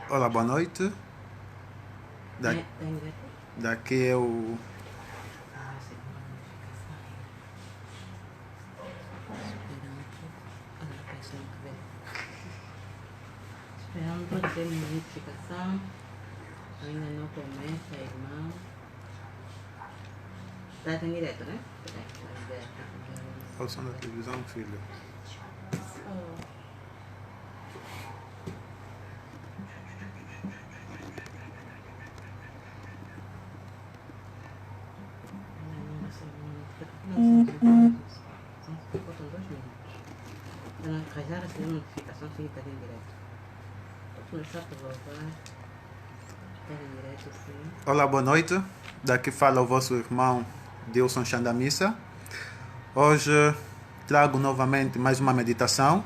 Olá, boa noite. Da- Tá em direto? Daqui é o. Ah, recebi uma notificação ainda. Esperando. Agora pensando que ver. Esperando para ter uma notificação. Ainda não começa, irmão. Tá em direto, né? Peraí, tá em direto. Qual som da televisão, filho? Oh. Ainda não recebi uma notificação. Não, faltam 2 minutos. Eu não, já recebi uma notificação que está em direto. Vou começar por voltar. Está em direto, sim. Olá, boa noite. Daqui fala o vosso irmão Dilson Xandamissa. Hoje trago novamente mais uma meditação.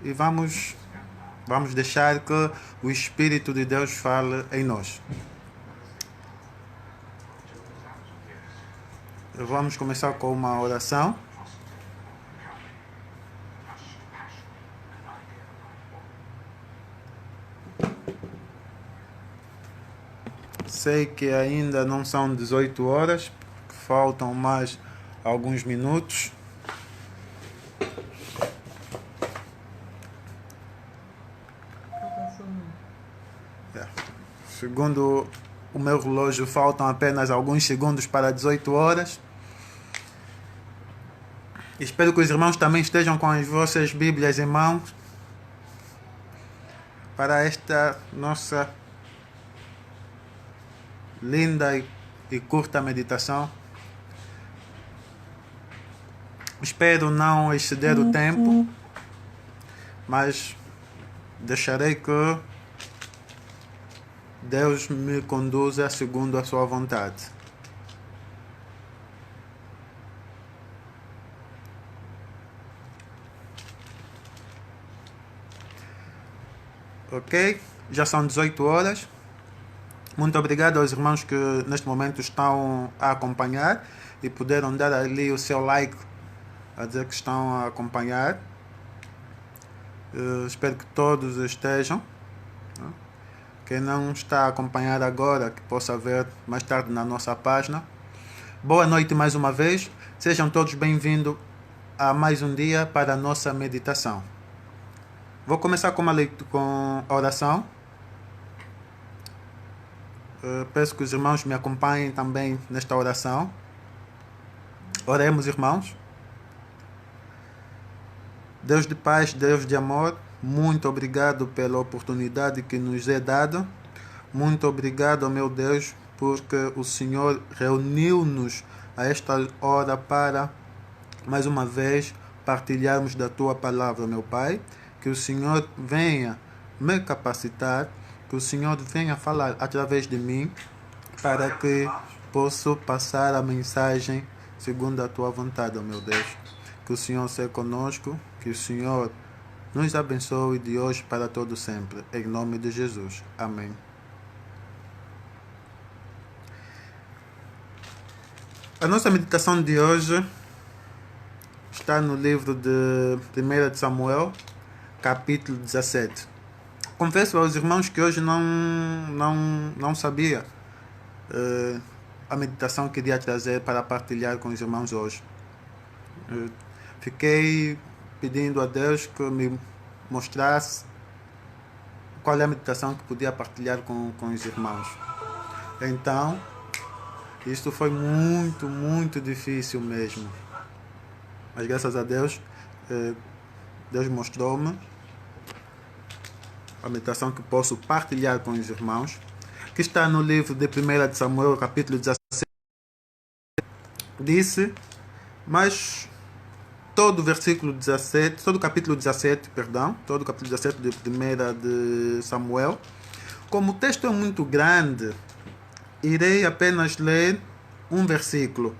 E vamos deixar que o Espírito de Deus fale em nós. Vamos começar com uma oração. Sei que ainda não são 18 horas, faltam mais alguns minutos. Falta só um. Segundo o meu relógio, faltam apenas alguns segundos para 18 horas. Espero que os irmãos também estejam com as vossas Bíblias em mãos para esta nossa linda e curta meditação. Espero não exceder o tempo, mas deixarei que Deus me conduza segundo a sua vontade. Ok? Já são 18 horas. Muito obrigado aos irmãos que neste momento estão a acompanhar e puderam dar ali o seu like a dizer que estão a acompanhar. Espero que todos estejam. Quem não está a acompanhar agora, que possa ver mais tarde na nossa página. Boa noite mais uma vez. Sejam todos bem-vindos a mais um dia para a nossa meditação. Vou começar com a oração. Peço que os irmãos me acompanhem também nesta oração. Oremos, irmãos. Deus de paz, Deus de amor, muito obrigado pela oportunidade que nos é dada. Muito obrigado, meu Deus, porque o Senhor reuniu-nos a esta hora para, mais uma vez, partilharmos da Tua palavra, meu Pai. Que o Senhor venha me capacitar, que o Senhor venha falar através de mim, para que possa passar a mensagem segundo a Tua vontade, meu Deus. Que o Senhor seja conosco, que o Senhor nos abençoe de hoje para todo sempre. Em nome de Jesus. Amém. A nossa meditação de hoje está no livro de 1 de Samuel, capítulo 17. Confesso aos irmãos que hoje não sabia a meditação que iria trazer para partilhar com os irmãos hoje. Fiquei pedindo a Deus que me mostrasse qual é a meditação que podia partilhar com os irmãos. Então, isto foi muito difícil mesmo. Mas graças a Deus, Deus mostrou-me a meditação que posso partilhar com os irmãos, que está no livro de 1 de Samuel, capítulo 17. Disse, mas todo o versículo 17, todo o capítulo 17, perdão, todo o capítulo 17 de 1 de Samuel, como o texto é muito grande, irei apenas ler um versículo.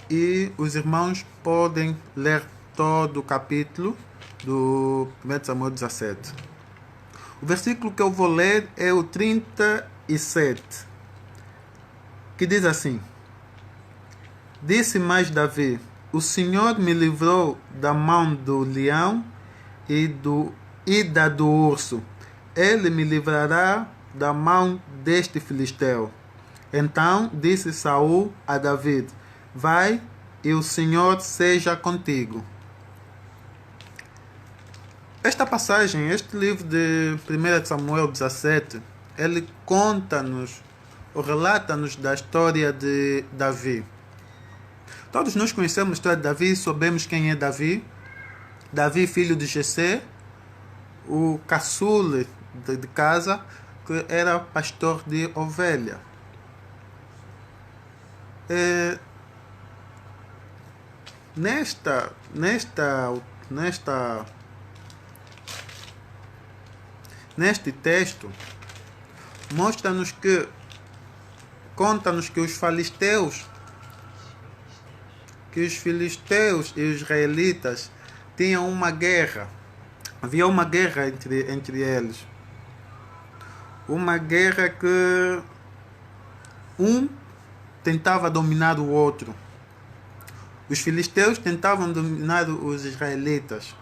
E os irmãos podem ler todo o capítulo do 1 Samuel 17. O versículo que eu vou ler é o 37, que diz assim: Disse mais Davi: o Senhor me livrou da mão do leão e da do urso. Ele me livrará da mão deste filisteu. Então disse Saul a David: vai, e o Senhor seja contigo. Esta passagem, este livro de 1 Samuel 17, ele conta-nos, ou relata-nos da história de Davi. Todos nós conhecemos a história de Davi, sabemos quem é Davi. Davi, filho de Jessé, o caçula de casa, que era pastor de ovelha. Neste texto, mostra-nos que, conta-nos que os filisteus e os israelitas tinham uma guerra. Havia uma guerra entre eles. Uma guerra que um tentava dominar o outro. Os filisteus tentavam dominar os israelitas.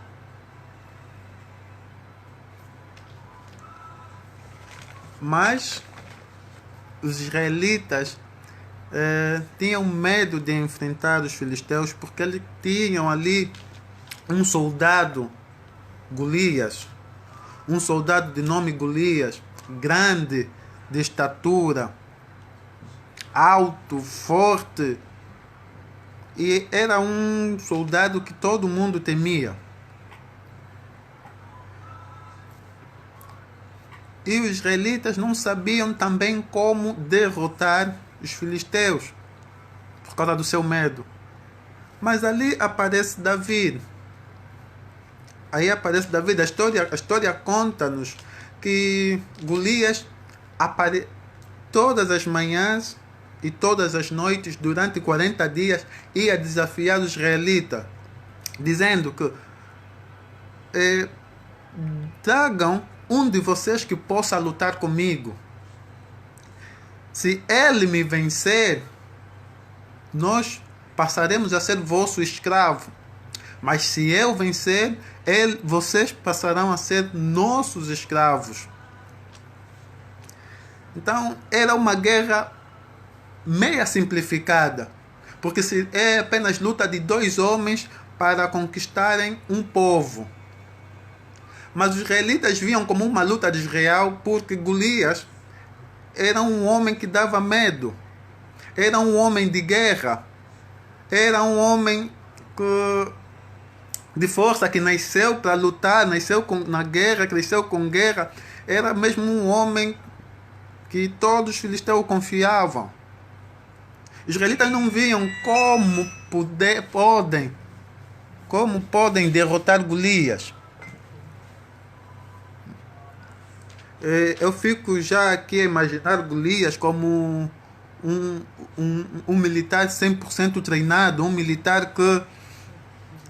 Mas os israelitas tinham medo de enfrentar os filisteus porque eles tinham ali um soldado, Golias, um soldado de nome Golias, grande, de estatura, alto, forte, e era um soldado que todo mundo temia. E os israelitas não sabiam também como derrotar os filisteus, por causa do seu medo. Mas ali aparece Davi. A história conta-nos que Golias todas as manhãs e todas as noites, durante 40 dias, ia desafiar os israelitas, dizendo que tragam um de vocês que possa lutar comigo. Se ele me vencer, nós passaremos a ser vosso escravo. Mas se eu vencer, vocês passarão a ser nossos escravos. Então, era uma guerra meia simplificada, porque é apenas luta de dois homens para conquistarem um povo. Mas os israelitas viam como uma luta desleal, porque Golias era um homem que dava medo. Era um homem de guerra. Era um homem de força, que nasceu para lutar, na guerra, cresceu com guerra. Era mesmo um homem que todos os filisteus confiavam. Os israelitas não viam como podem derrotar Golias. Eu fico já aqui a imaginar Golias como um militar 100% treinado, um militar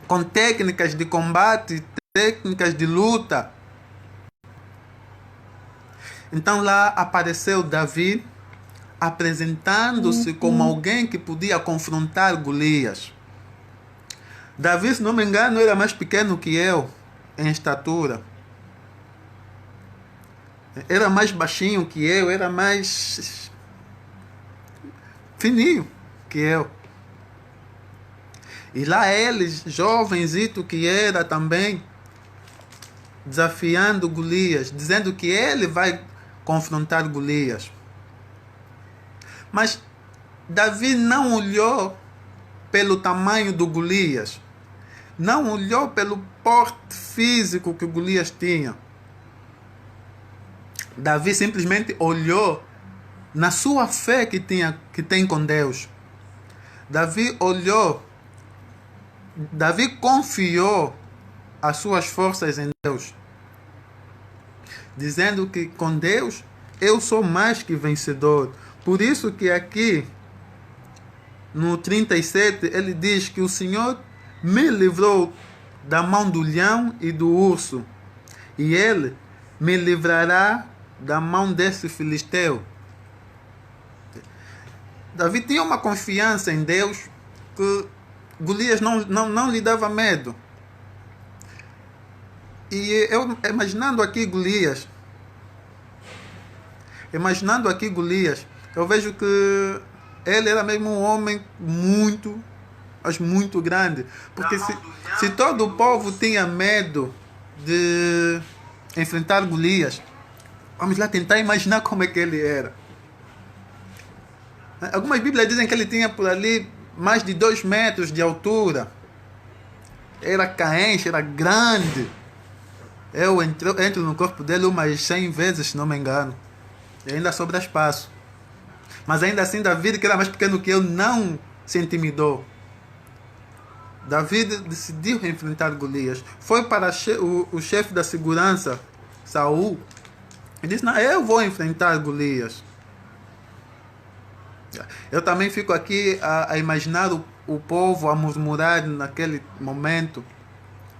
com técnicas de combate, técnicas de luta. Então lá apareceu Davi, apresentando-se como alguém que podia confrontar Golias. Davi, se não me engano, era mais pequeno que eu em estatura. Era mais baixinho que eu, era mais fininho que eu. E lá ele, jovenzito que era também, desafiando Golias, dizendo que ele vai confrontar Golias. Mas Davi não olhou pelo tamanho do Golias, não olhou pelo porte físico que Golias tinha. Davi simplesmente olhou na sua fé que tem com Deus. Davi confiou as suas forças em Deus, dizendo que com Deus eu sou mais que vencedor. Por isso que aqui no 37 ele diz que o Senhor me livrou da mão do leão e do urso, e ele me livrará da mão desse filisteu. Davi tinha uma confiança em Deus que Golias não lhe dava medo. E eu imaginando aqui Golias, eu vejo que ele era mesmo um homem muito, mas muito grande. Porque se todo o povo tinha medo de enfrentar Golias, vamos lá tentar imaginar como é que ele era. Algumas Bíblias dizem que ele tinha por ali mais de 2 metros de altura. Era caente, era grande. Eu entro no corpo dele umas 100 vezes, se não me engano. E ainda sobra espaço. Mas ainda assim, Davi, que era mais pequeno que eu, não se intimidou. Davi decidiu enfrentar Golias. Foi para o chefe da segurança, Saul, e disse: não, eu vou enfrentar Golias. Eu também fico aqui a imaginar o povo a murmurar naquele momento.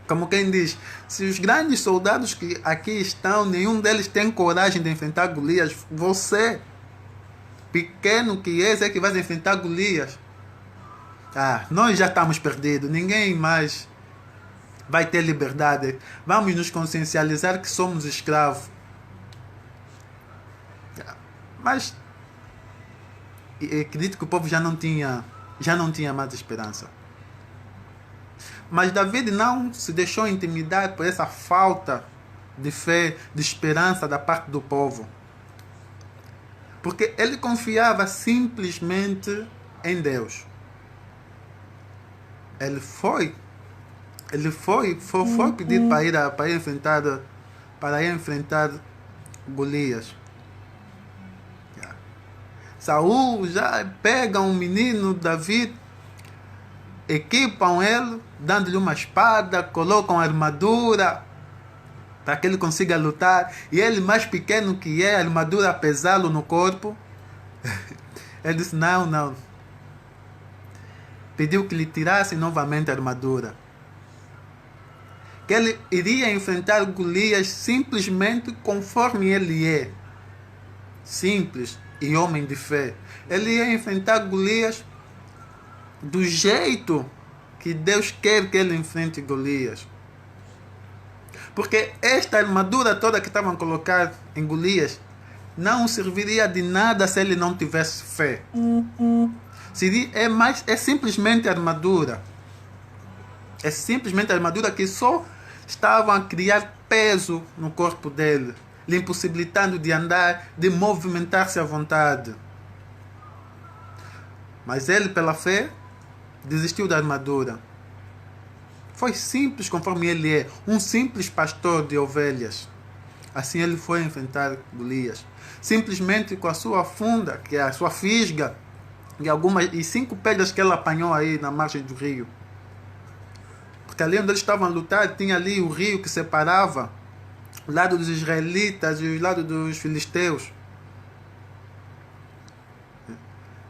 Como quem diz, se os grandes soldados que aqui estão, nenhum deles tem coragem de enfrentar Golias, você, pequeno que és, é que vai enfrentar Golias. Nós já estamos perdidos, ninguém mais vai ter liberdade. Vamos nos consciencializar que somos escravos. Mas acredito que o povo já não tinha mais esperança. Mas Davi não se deixou intimidar por essa falta de fé, de esperança da parte do povo. Porque ele confiava simplesmente em Deus. Ele foi pedir para ir enfrentar Golias. Saul já pega um menino, Davi, equipam ele, dando-lhe uma espada, colocam armadura para que ele consiga lutar. E ele, mais pequeno que é, a armadura a pesá-lo no corpo. Ele disse: não. Pediu que lhe tirassem novamente a armadura. Que ele iria enfrentar Golias simplesmente conforme ele é. Simples e homem de fé. Ele ia enfrentar Golias do jeito que Deus quer que ele enfrente Golias. Porque esta armadura toda que estavam a colocar em Golias não serviria de nada se ele não tivesse fé. É simplesmente armadura. É simplesmente armadura que só estavam a criar peso no corpo dele, lhe impossibilitando de andar, de movimentar-se à vontade. Mas ele, pela fé, desistiu da armadura. Foi simples conforme ele é, um simples pastor de ovelhas. Assim ele foi enfrentar Golias. Simplesmente com a sua funda, que é a sua fisga, e 5 pedras que ele apanhou aí na margem do rio. Porque ali onde eles estavam a lutar, tinha ali o rio que separava o lado dos israelitas e o lado dos filisteus.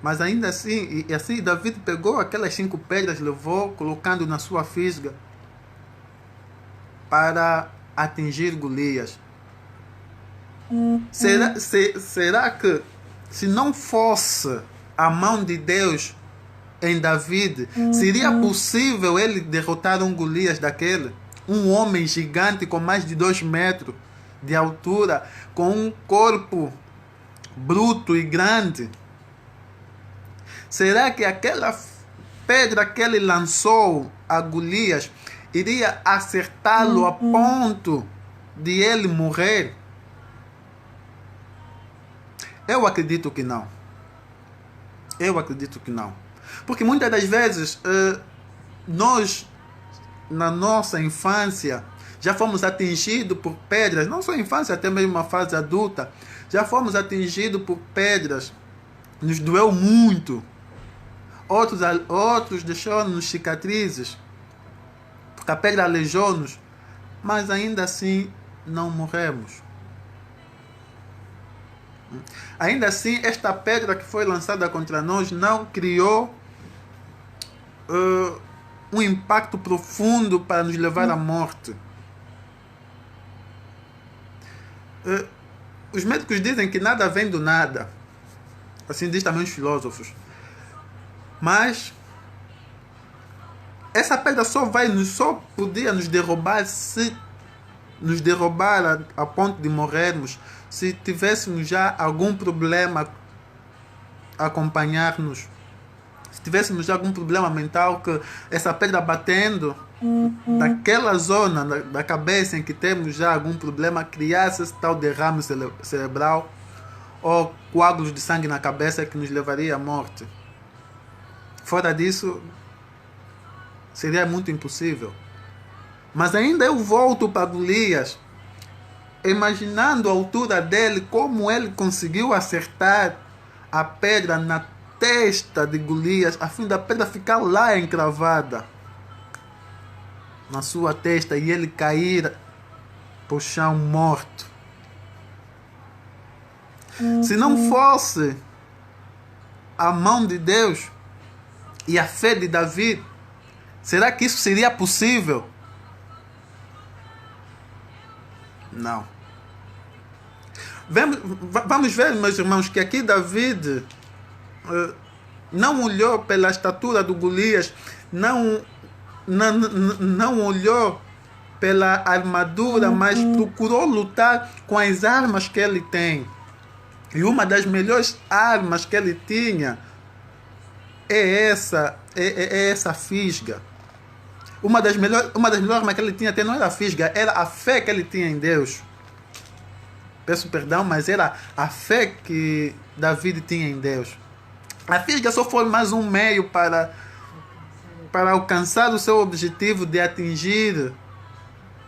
Mas ainda assim, e assim Davi pegou aquelas 5 pedras, levou, colocando na sua fisga para atingir Golias. Será que se não fosse a mão de Deus em Davi, seria possível ele derrotar um Golias daquele? Um homem gigante com mais de 2 metros de altura, com um corpo bruto e grande. Será que aquela pedra que ele lançou a Golias iria acertá-lo a ponto de ele morrer? Eu acredito que não. Porque muitas das vezes nós, na nossa infância, já fomos atingidos por pedras, não só infância, até mesmo uma fase adulta, já fomos atingidos por pedras, nos doeu muito. Outros deixaram-nos cicatrizes, porque a pedra aleijou-nos, mas ainda assim não morremos. Ainda assim, esta pedra que foi lançada contra nós não criou um impacto profundo para nos levar à morte. Os médicos dizem que nada vem do nada. Assim diz também os filósofos. Mas essa pedra só podia nos derrubar se nos derrubar a ponto de morrermos, se tivéssemos já algum problema a acompanhar-nos, se tivéssemos já algum problema mental, que essa pedra batendo daquela zona da cabeça em que temos já algum problema, criasse esse tal derrame cerebral ou coágulos de sangue na cabeça que nos levaria à morte. Fora disso, seria muito impossível. Mas ainda eu volto para Golias, imaginando a altura dele, como ele conseguiu acertar a pedra na testa de Golias, a fim da pedra ficar lá encravada na sua testa e ele cair para o chão morto. Se não fosse a mão de Deus e a fé de Davi, será que isso seria possível? Não. Vamos ver, meus irmãos, que aqui Davi não olhou pela estatura do Golias, não olhou pela armadura, mas procurou lutar com as armas que ele tem. E uma das melhores armas que ele tinha é essa fisga. Uma das melhores armas que ele tinha até não era a fisga, era a fé que ele tinha em Deus. Peço perdão, mas era a fé que Davi tinha em Deus. A fisga só foi mais um meio para alcançar o seu objetivo de atingir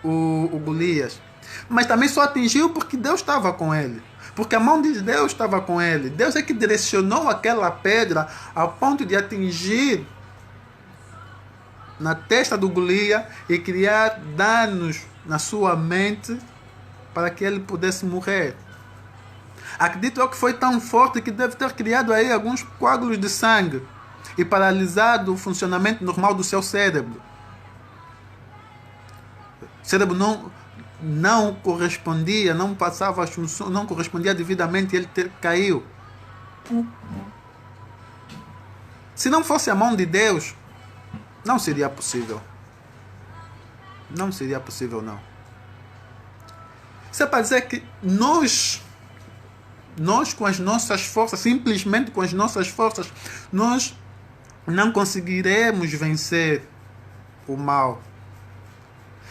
o Golias. Mas também só atingiu porque Deus estava com ele. Porque a mão de Deus estava com ele. Deus é que direcionou aquela pedra ao ponto de atingir na testa do Golias e criar danos na sua mente para que ele pudesse morrer. Acredito que foi tão forte que deve ter criado aí alguns coágulos de sangue e paralisado o funcionamento normal do seu cérebro. O cérebro não correspondia, não passava as funções, não correspondia devidamente e ele caiu. Se não fosse a mão de Deus, não seria possível. Não seria possível, não. Isso é para dizer que nós com as nossas forças, simplesmente com as nossas forças, nós não conseguiremos vencer o mal.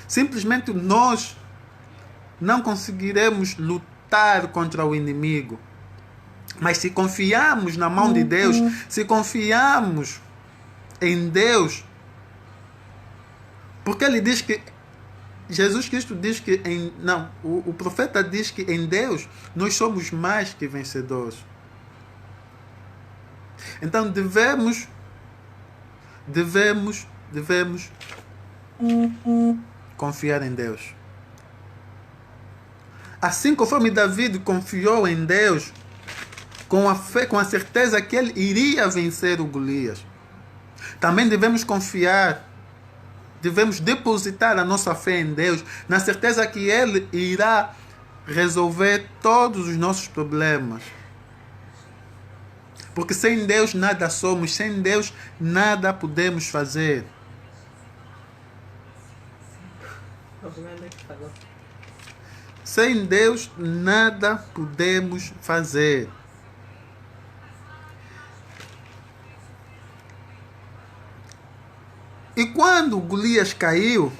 Simplesmente nós não conseguiremos lutar contra o inimigo. Mas se confiarmos na mão de Deus, se confiarmos em Deus, porque ele diz que Jesus Cristo diz que o profeta diz que em Deus nós somos mais que vencedores. Então devemos confiar em Deus. Assim conforme Davi confiou em Deus, com a fé, com a certeza que ele iria vencer o Golias, também devemos confiar, devemos depositar a nossa fé em Deus, na certeza que ele irá resolver todos os nossos problemas. Porque sem Deus nada somos, sem Deus nada podemos fazer. Sem Deus nada podemos fazer. E quando Golias caiu,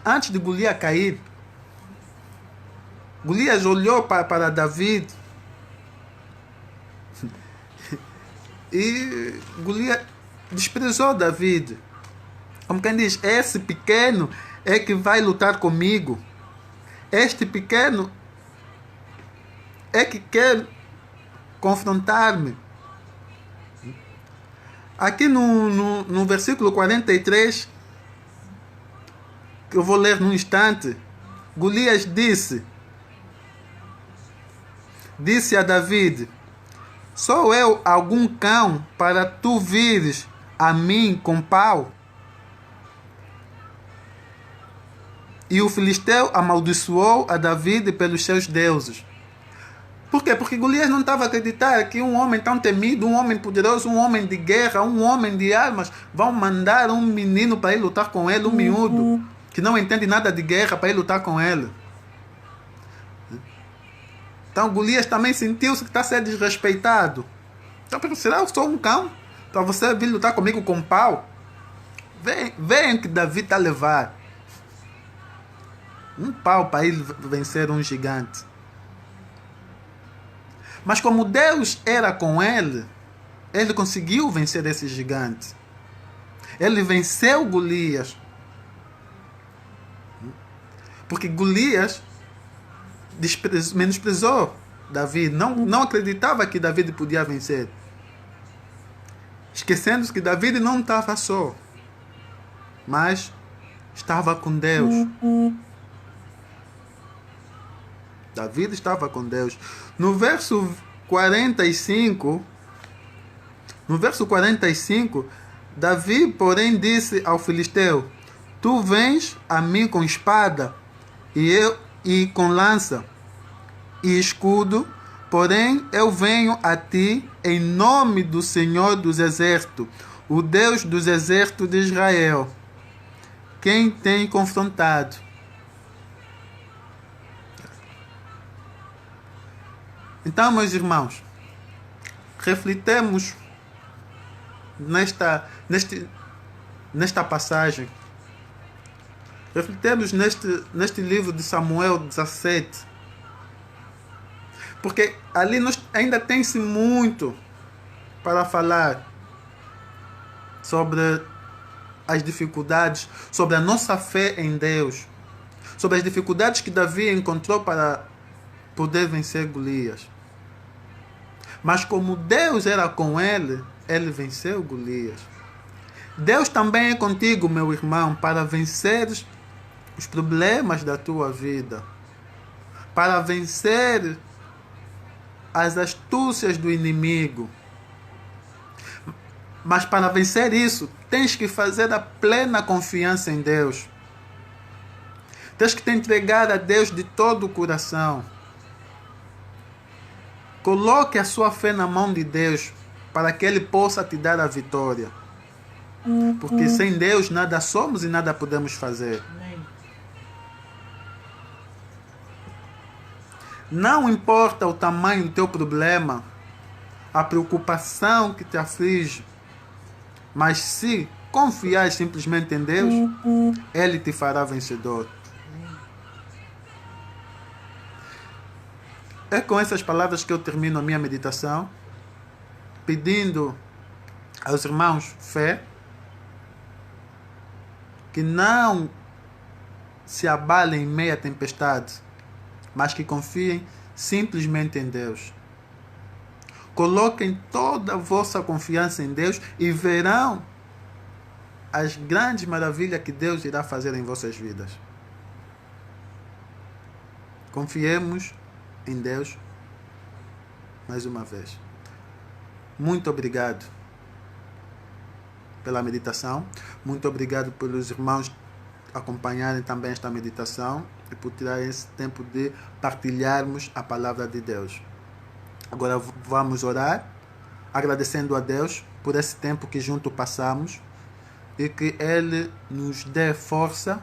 antes de Golias cair, Golias olhou para Davi e Golias desprezou Davi. Como quem diz, esse pequeno é que vai lutar comigo. Este pequeno é que quer confrontar-me. Aqui no versículo 43, que eu vou ler num instante, Golias disse a Davi: sou eu algum cão para tu vires a mim com pau? E o filisteu amaldiçoou a Davi pelos seus deuses. Por quê? Porque Golias não estava a acreditar que um homem tão temido, um homem poderoso, um homem de guerra, um homem de armas, vão mandar um menino para ir lutar com ele, um miúdo, que não entende nada de guerra, para ir lutar com ele. Então Golias também sentiu-se que está a ser desrespeitado. Então, será que eu sou um cão? Para você vir lutar comigo com pau? Vem que Davi está a levar. Um pau para ir vencer um gigante. Mas como Deus era com ele, ele conseguiu vencer esse gigante. Ele venceu Golias. Porque Golias menosprezou Davi. Não acreditava que Davi podia vencer. Esquecendo que Davi não estava só. Mas estava com Deus. Davi estava com Deus. No verso 45, Davi, porém, disse ao filisteu: Tu vens a mim com espada e com lança e escudo, porém eu venho a ti em nome do Senhor dos Exércitos, o Deus dos Exércitos de Israel, quem tem confrontado. Então, meus irmãos, refletemos nesta passagem. Refletemos neste livro de Samuel 17. Porque ali ainda tem-se muito para falar sobre as dificuldades, sobre a nossa fé em Deus, sobre as dificuldades que Davi encontrou para poder vencer Golias. Mas como Deus era com ele, ele venceu Golias. Deus também é contigo, meu irmão, para vencer os problemas da tua vida, para vencer as astúcias do inimigo. Mas para vencer isso, tens que fazer a plena confiança em Deus. Tens que te entregar a Deus de todo o coração. Coloque a sua fé na mão de Deus para que Ele possa te dar a vitória. Porque sem Deus nada somos e nada podemos fazer. Não importa o tamanho do teu problema, a preocupação que te aflige, mas se confiar simplesmente em Deus, Ele te fará vencedor. É com essas palavras que eu termino a minha meditação, pedindo aos irmãos fé, que não se abalem em meio à tempestade, mas que confiem simplesmente em Deus. Coloquem toda a vossa confiança em Deus e verão as grandes maravilhas que Deus irá fazer em vossas vidas. Confiemos em Deus mais uma vez. Muito obrigado pela meditação. Muito obrigado pelos irmãos acompanharem também esta meditação e por tirar esse tempo de partilharmos a palavra de Deus. Agora vamos orar, agradecendo a Deus por esse tempo que junto passamos e que Ele nos dê força,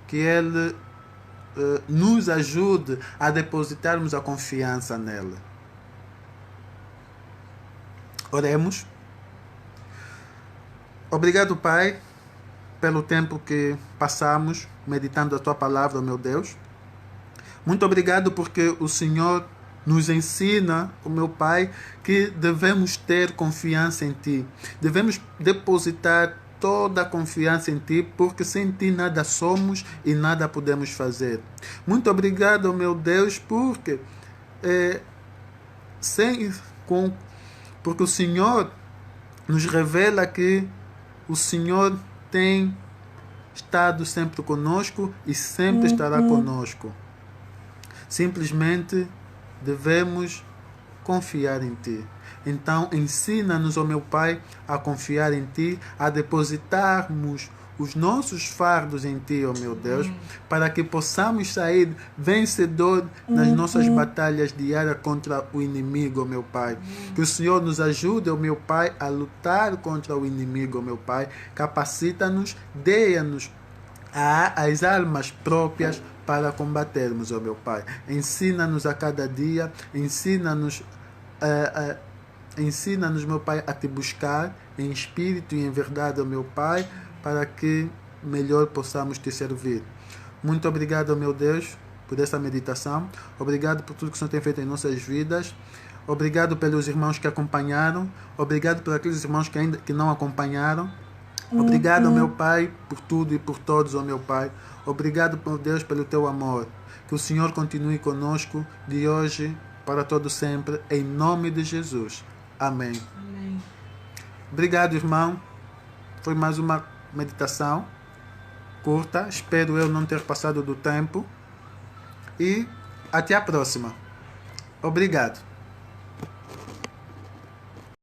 que Ele nos ajude a depositarmos a confiança nele. Oremos. Obrigado, Pai, pelo tempo que passamos meditando a Tua palavra, meu Deus. Muito obrigado porque o Senhor nos ensina, o meu Pai, que devemos ter confiança em Ti. Devemos depositar toda a confiança em Ti, porque sem Ti nada somos e nada podemos fazer. Muito obrigado, meu Deus, porque porque o Senhor nos revela que o Senhor tem estado sempre conosco e sempre estará conosco. Simplesmente devemos confiar em Ti. Então, ensina-nos, ó meu Pai, a confiar em Ti, a depositarmos os nossos fardos em Ti, ó meu Deus, para que possamos sair vencedor nas nossas batalhas diárias contra o inimigo, ó meu Pai. Que o Senhor nos ajude, ó meu Pai, a lutar contra o inimigo, ó meu Pai. Capacita-nos, dê-nos as armas próprias para combatermos, ó meu Pai. Ensina-nos a cada dia, ensina-nos, meu Pai, a Te buscar em espírito e em verdade, ó meu Pai, para que melhor possamos Te servir. Muito obrigado, ó meu Deus, por essa meditação. Obrigado por tudo que o Senhor tem feito em nossas vidas. Obrigado pelos irmãos que acompanharam. Obrigado por aqueles irmãos que não acompanharam. Obrigado, meu Pai, por tudo e por todos, ó meu Pai. Obrigado, meu Deus, pelo Teu amor. Que o Senhor continue conosco de hoje para todo sempre, em nome de Jesus. Amém. Amém. Obrigado, irmão. Foi mais uma meditação curta. Espero eu não ter passado do tempo. E até a próxima. Obrigado.